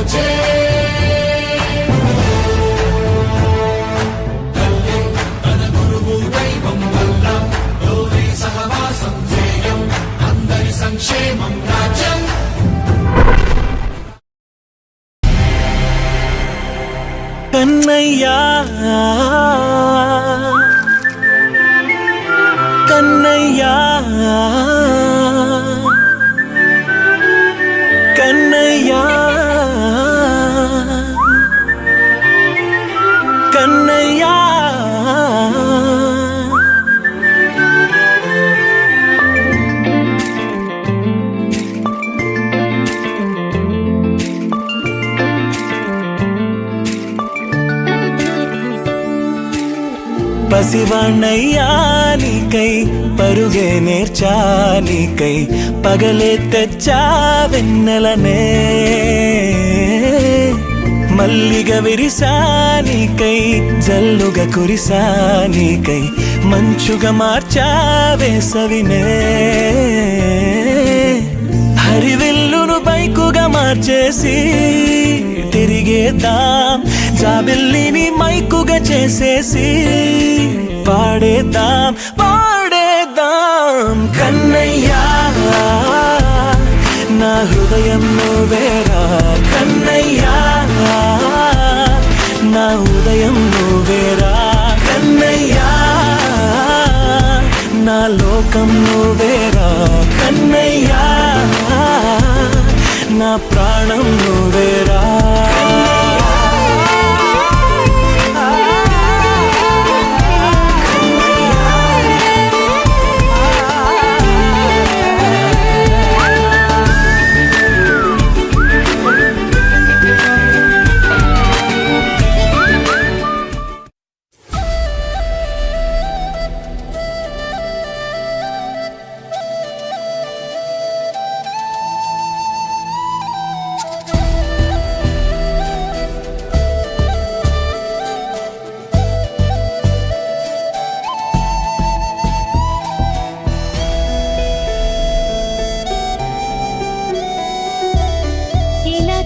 పూజే తల్లి తన గురువు దైవం వల్ల లోనే సహవాసం ధ్యేయం అందరి సంక్షేమం రాజ్యం కన్నయ్యా కన్నయ్యా కన్నయ్యా కన్నయ్యా పసివాణ్ణయ్యా నీకై పరుగే నేర్చా నీకై పగలే తెచ్చా వెన్నెలనే మల్లిగ విరిసా నీకై జల్లుగా కురిసా నీకై మంచుగా మార్చా వేసవినే హరివిల్లును బైకుగా మార్చేసి తిరిగేద్దాం జాబిల్లిని మైకుగా చేసేసి పాడేద్దాం పాడేద్దాం కన్నయ్యా నా హృదయం నువ్వేరా కన్నయ్యా నా ఉదయం నువ్వేరా కన్నయ్యా నా లోకం నువ్వేరా కన్నయ్యా నా ప్రాణం నువ్వేరా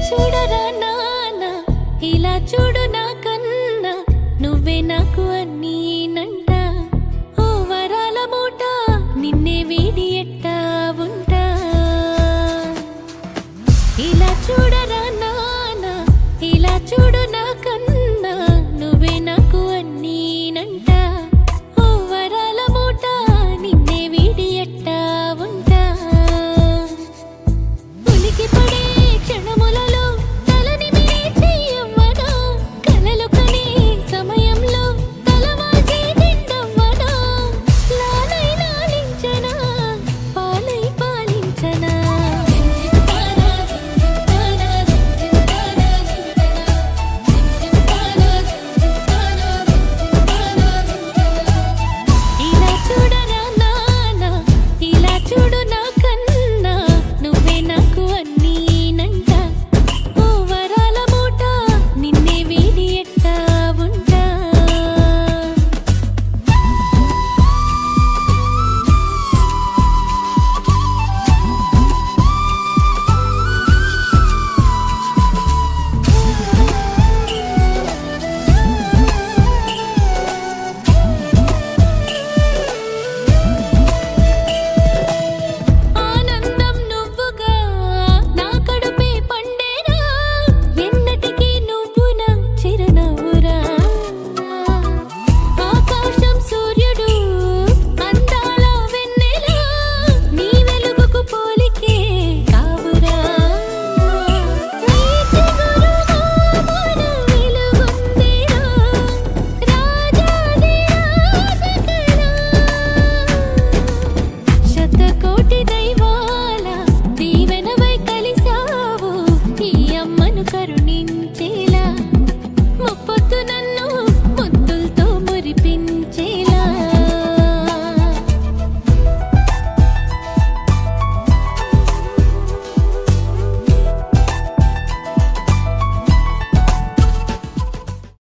చూడరా నాన్న ఇలా చూడు